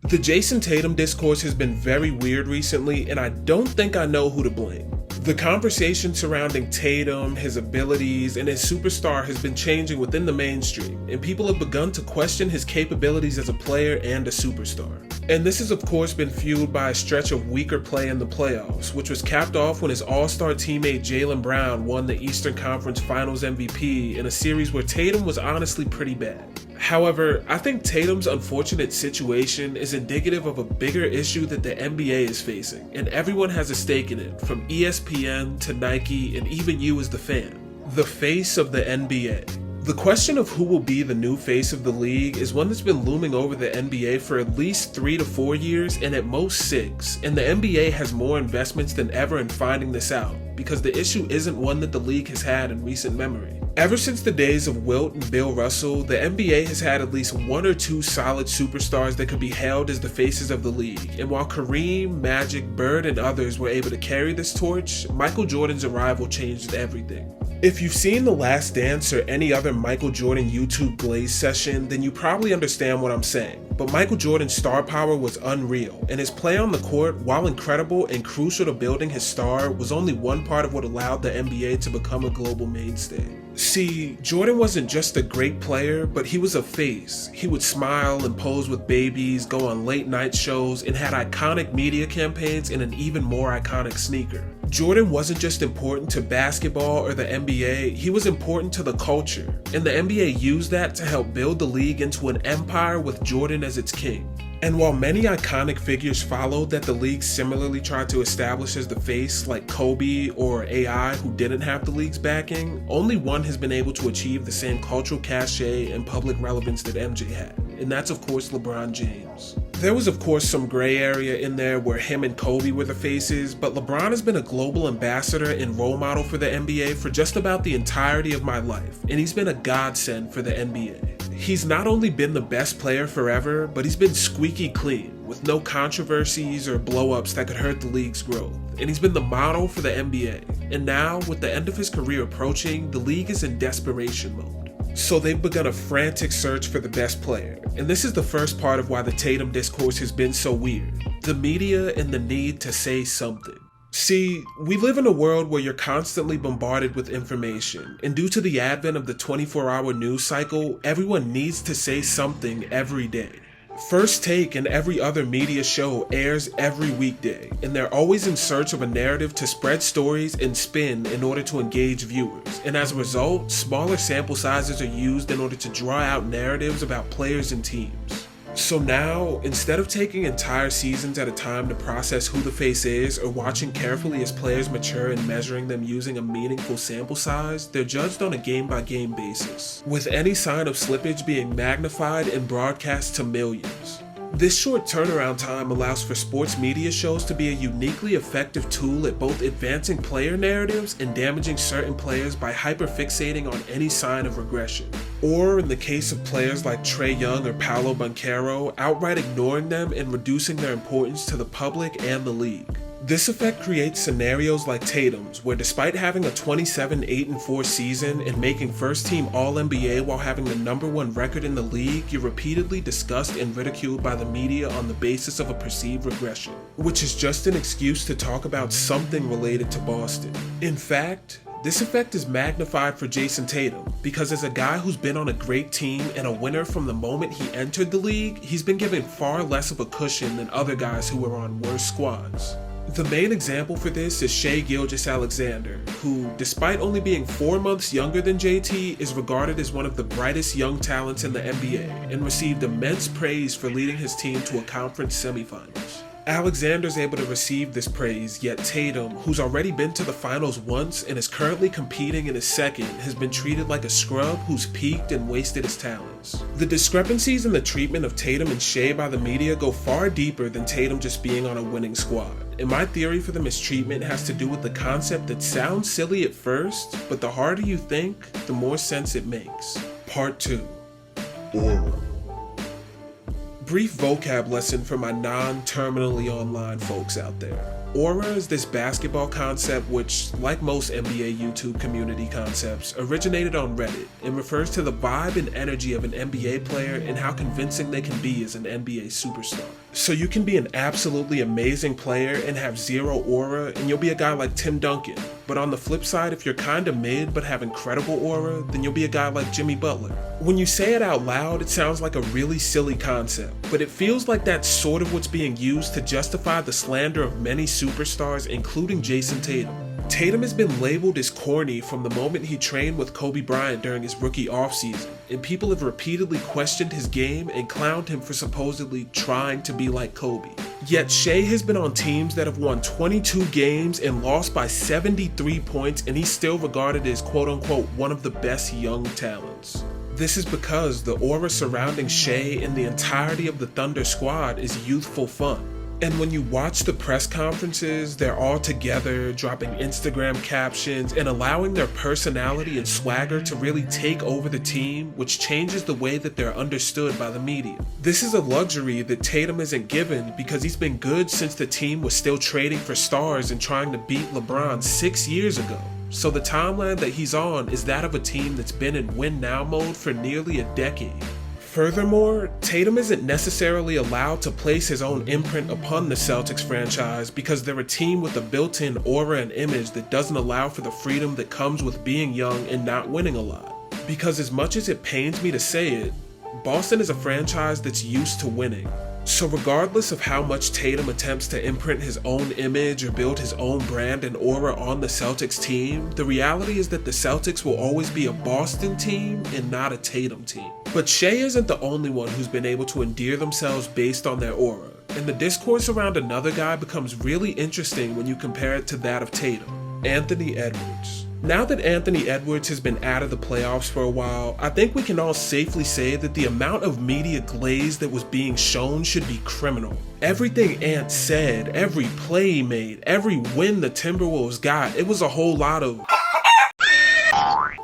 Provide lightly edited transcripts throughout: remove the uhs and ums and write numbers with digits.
The Jayson Tatum discourse has been very weird recently, and I don't think I know who to blame. The conversation surrounding Tatum, his abilities, and his superstar has been changing within the mainstream, and people have begun to question his capabilities as a player and a superstar. And this has of course been fueled by a stretch of weaker play in the playoffs, which was capped off when his all-star teammate Jaylen Brown won the Eastern Conference Finals MVP in a series where Tatum was honestly pretty bad. However, I think Tatum's unfortunate situation is indicative of a bigger issue that the NBA is facing, and everyone has a stake in it, from ESPN to Nike and even you as the fan. The face of the NBA. The question of who will be the new face of the league is one that's been looming over the NBA for at least 3 to 4 years and at most 6, and the NBA has more investments than ever in finding this out, because the issue isn't one that the league has had in recent memory. Ever since the days of Wilt and Bill Russell, the NBA has had at least 1 or 2 solid superstars that could be hailed as the faces of the league, and while Kareem, Magic, Bird, and others were able to carry this torch, Michael Jordan's arrival changed everything. If you've seen The Last Dance or any other Michael Jordan YouTube Glaze session, then you probably understand what I'm saying. But Michael Jordan's star power was unreal, and his play on the court, while incredible and crucial to building his star, was only one part of what allowed the NBA to become a global mainstay. See, Jordan wasn't just a great player, but he was a face. He would smile and pose with babies, go on late night shows, and had iconic media campaigns and an even more iconic sneaker. Jordan wasn't just important to basketball or the NBA, he was important to the culture, and the NBA used that to help build the league into an empire with Jordan as its king. And while many iconic figures followed that the league similarly tried to establish as the face, like Kobe or AI, who didn't have the league's backing, only one has been able to achieve the same cultural cachet and public relevance that MJ had, and that's of course LeBron James. There was of course some gray area in there where him and Kobe were the faces, but LeBron has been a global ambassador and role model for the NBA for just about the entirety of my life, and he's been a godsend for the NBA. He's not only been the best player forever, but he's been squeaky clean, with no controversies or blow-ups that could hurt the league's growth, and he's been the model for the NBA. And now, with the end of his career approaching, the league is in desperation mode. So they've begun a frantic search for the best player, and this is the first part of why the Tatum discourse has been so weird: the media and the need to say something. See, we live in a world where you're constantly bombarded with information, and due to the advent of the 24-hour news cycle, everyone needs to say something every day. First Take and every other media show airs every weekday, and they're always in search of a narrative to spread stories and spin in order to engage viewers, and as a result, smaller sample sizes are used in order to draw out narratives about players and teams. So now, instead of taking entire seasons at a time to process who the face is, or watching carefully as players mature and measuring them using a meaningful sample size, they're judged on a game-by-game basis, with any sign of slippage being magnified and broadcast to millions. This short turnaround time allows for sports media shows to be a uniquely effective tool at both advancing player narratives and damaging certain players by hyperfixating on any sign of regression. Or, in the case of players like Trae Young or Paolo Banchero, outright ignoring them and reducing their importance to the public and the league. This effect creates scenarios like Tatum's, where despite having a 27-8-4 season and making first-team All-NBA while having the #1 record in the league, you're repeatedly discussed and ridiculed by the media on the basis of a perceived regression, which is just an excuse to talk about something related to Boston. In fact, this effect is magnified for Jayson Tatum, because as a guy who's been on a great team and a winner from the moment he entered the league, he's been given far less of a cushion than other guys who were on worse squads. The main example for this is Shai Gilgeous-Alexander, who, despite only being 4 months younger than JT, is regarded as one of the brightest young talents in the NBA, and received immense praise for leading his team to a conference semifinals. Alexander's able to receive this praise, yet Tatum, who's already been to the finals once and is currently competing in his second, has been treated like a scrub who's peaked and wasted his talents. The discrepancies in the treatment of Tatum and Shai by the media go far deeper than Tatum just being on a winning squad, and my theory for the mistreatment has to do with the concept that sounds silly at first, but the harder you think, the more sense it makes. Part 2. Oral. Brief vocab lesson for my non-terminally online folks out there. Aura is this basketball concept which, like most NBA YouTube community concepts, originated on Reddit and refers to the vibe and energy of an NBA player and how convincing they can be as an NBA superstar. So you can be an absolutely amazing player and have zero aura, and you'll be a guy like Tim Duncan. But on the flip side, if you're kinda mid but have incredible aura, then you'll be a guy like Jimmy Butler. When you say it out loud, it sounds like a really silly concept, but it feels like that's sort of what's being used to justify the slander of many superstars, including Jayson Tatum. Tatum has been labeled as corny from the moment he trained with Kobe Bryant during his rookie offseason, and people have repeatedly questioned his game and clowned him for supposedly trying to be like Kobe. Yet Shai has been on teams that have won 22 games and lost by 73 points, and he's still regarded as quote-unquote one of the best young talents. This is because the aura surrounding Shai and the entirety of the Thunder squad is youthful fun. And when you watch the press conferences, they're all together, dropping Instagram captions and allowing their personality and swagger to really take over the team, which changes the way that they're understood by the media. This is a luxury that Tatum isn't given because he's been good since the team was still trading for stars and trying to beat LeBron 6 years ago. So the timeline that he's on is that of a team that's been in win now mode for nearly a decade. Furthermore, Tatum isn't necessarily allowed to place his own imprint upon the Celtics franchise because they're a team with a built-in aura and image that doesn't allow for the freedom that comes with being young and not winning a lot. Because as much as it pains me to say it, Boston is a franchise that's used to winning. So regardless of how much Tatum attempts to imprint his own image or build his own brand and aura on the Celtics team, the reality is that the Celtics will always be a Boston team and not a Tatum team. But Shai isn't the only one who's been able to endear themselves based on their aura, and the discourse around another guy becomes really interesting when you compare it to that of Tatum, Anthony Edwards. Now that Anthony Edwards has been out of the playoffs for a while, I think we can all safely say that the amount of media glaze that was being shown should be criminal. Everything Ant said, every play he made, every win the Timberwolves got, it was a whole lot of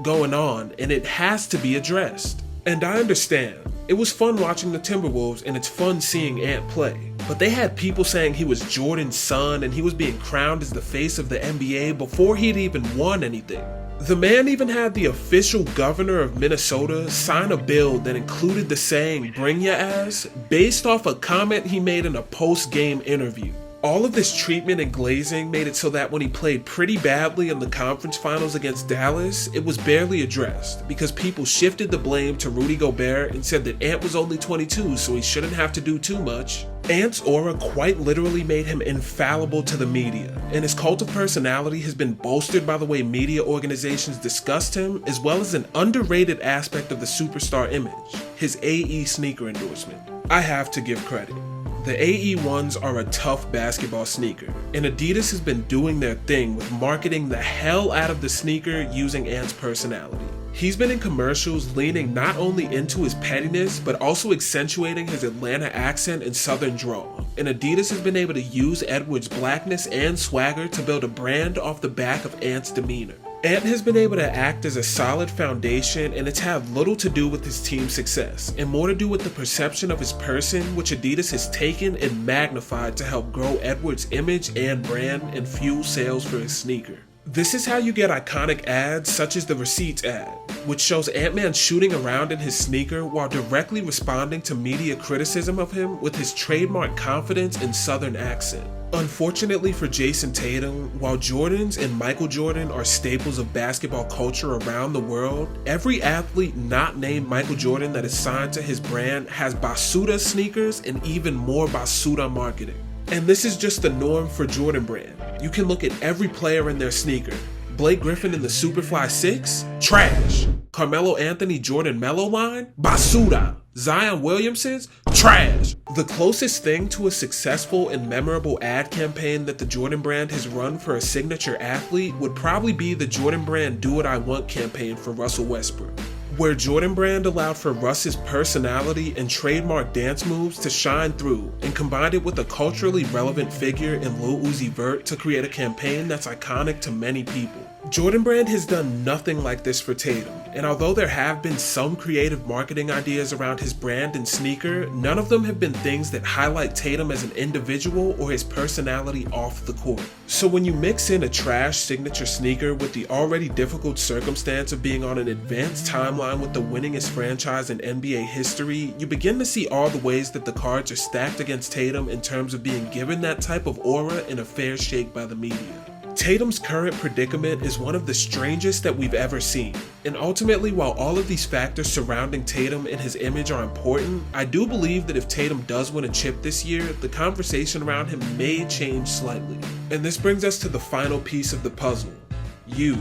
going on, and it has to be addressed. And I understand. It was fun watching the Timberwolves and it's fun seeing Ant play. But they had people saying he was Jordan's son and he was being crowned as the face of the NBA before he'd even won anything. The man even had the official governor of Minnesota sign a bill that included the saying "bring your ass" based off a comment he made in a post-game interview. All of this treatment and glazing made it so that when he played pretty badly in the conference finals against Dallas, it was barely addressed because people shifted the blame to Rudy Gobert and said that Ant was only 22 so he shouldn't have to do too much. Ant's aura quite literally made him infallible to the media, and his cult of personality has been bolstered by the way media organizations discussed him, as well as an underrated aspect of the superstar image, his AE sneaker endorsement. I have to give credit. The AE ones are a tough basketball sneaker, and Adidas has been doing their thing with marketing the hell out of the sneaker using Ant's personality. He's been in commercials leaning not only into his pettiness, but also accentuating his Atlanta accent and southern drawl, and Adidas has been able to use Edwards' blackness and swagger to build a brand off the back of Ant's demeanor. Ant has been able to act as a solid foundation, and it's had little to do with his team's success, and more to do with the perception of his person, which Adidas has taken and magnified to help grow Edwards' image and brand and fuel sales for his sneaker. This is how you get iconic ads such as the Receipts ad, which shows Ant-Man shooting around in his sneaker while directly responding to media criticism of him with his trademark confidence and southern accent. Unfortunately for Jayson Tatum, while Jordans and Michael Jordan are staples of basketball culture around the world, every athlete not named Michael Jordan that is signed to his brand has Basuda sneakers and even more Basuda marketing. And this is just the norm for Jordan brand. You can look at every player in their sneaker. Blake Griffin in the Superfly 6? Trash. Carmelo Anthony Jordan Mello line? Basuda. Zion Williamson's? Trash. The closest thing to a successful and memorable ad campaign that the Jordan brand has run for a signature athlete would probably be the Jordan brand Do What I Want campaign for Russell Westbrook, where Jordan brand allowed for Russ's personality and trademark dance moves to shine through and combined it with a culturally relevant figure in Lil Uzi Vert to create a campaign that's iconic to many people. Jordan brand has done nothing like this for Tatum, and although there have been some creative marketing ideas around his brand and sneaker, none of them have been things that highlight Tatum as an individual or his personality off the court. So when you mix in a trash signature sneaker with the already difficult circumstance of being on an advanced timeline with the winningest franchise in NBA history, you begin to see all the ways that the cards are stacked against Tatum in terms of being given that type of aura in a fair shake by the media. Tatum's current predicament is one of the strangest that we've ever seen, and ultimately, while all of these factors surrounding Tatum and his image are important, I do believe that if Tatum does win a chip this year, the conversation around him may change slightly. And this brings us to the final piece of the puzzle: you,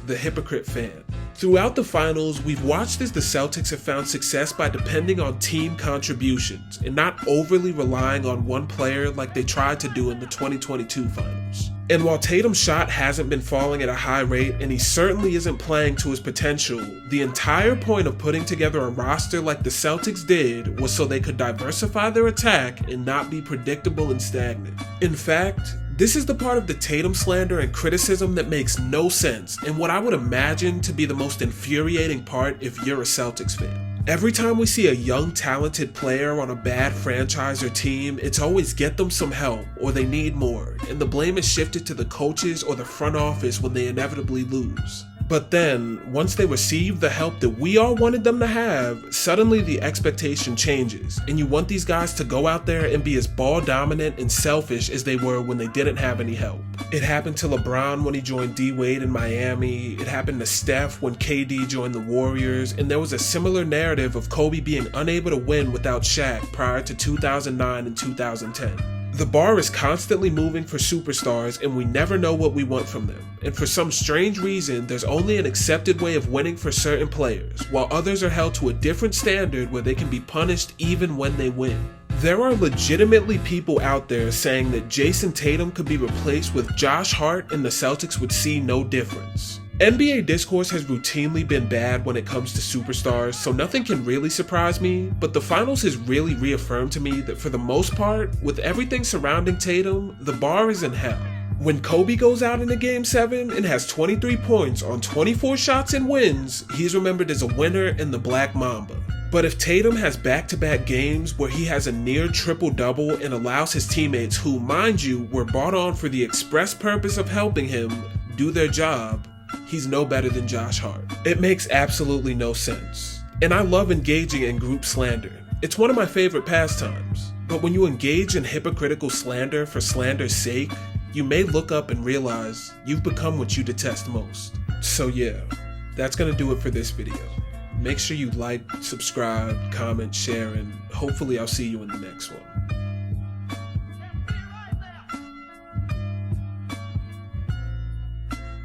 the hypocrite fan. Throughout the finals, we've watched as the Celtics have found success by depending on team contributions and not overly relying on one player like they tried to do in the 2022 finals. And while Tatum's shot hasn't been falling at a high rate, and he certainly isn't playing to his potential, the entire point of putting together a roster like the Celtics did was so they could diversify their attack and not be predictable and stagnant. In fact, this is the part of the Tatum slander and criticism that makes no sense, and what I would imagine to be the most infuriating part if you're a Celtics fan. Every time we see a young, talented player on a bad franchise or team, it's always get them some help, or they need more, and the blame is shifted to the coaches or the front office when they inevitably lose. But then, once they receive the help that we all wanted them to have, suddenly the expectation changes, and you want these guys to go out there and be as ball dominant and selfish as they were when they didn't have any help. It happened to LeBron when he joined D-Wade in Miami, it happened to Steph when KD joined the Warriors, and there was a similar narrative of Kobe being unable to win without Shaq prior to 2009 and 2010. The bar is constantly moving for superstars, and we never know what we want from them. And for some strange reason, there's only an accepted way of winning for certain players, while others are held to a different standard where they can be punished even when they win. There are legitimately people out there saying that Jayson Tatum could be replaced with Josh Hart and the Celtics would see no difference. NBA discourse has routinely been bad when it comes to superstars, so nothing can really surprise me, but the finals has really reaffirmed to me that for the most part, with everything surrounding Tatum, the bar is in hell. When Kobe goes out in a Game 7 and has 23 points on 24 shots and wins, he's remembered as a winner in the Black Mamba. But if Tatum has back-to-back games where he has a near triple-double and allows his teammates, who, mind you, were brought on for the express purpose of helping him, do their job, he's no better than Josh Hart. It makes absolutely no sense. And I love engaging in group slander. It's one of my favorite pastimes. But when you engage in hypocritical slander for slander's sake, you may look up and realize you've become what you detest most. So yeah, that's gonna do it for this video. Make sure you like, subscribe, comment, share, and hopefully I'll see you in the next one.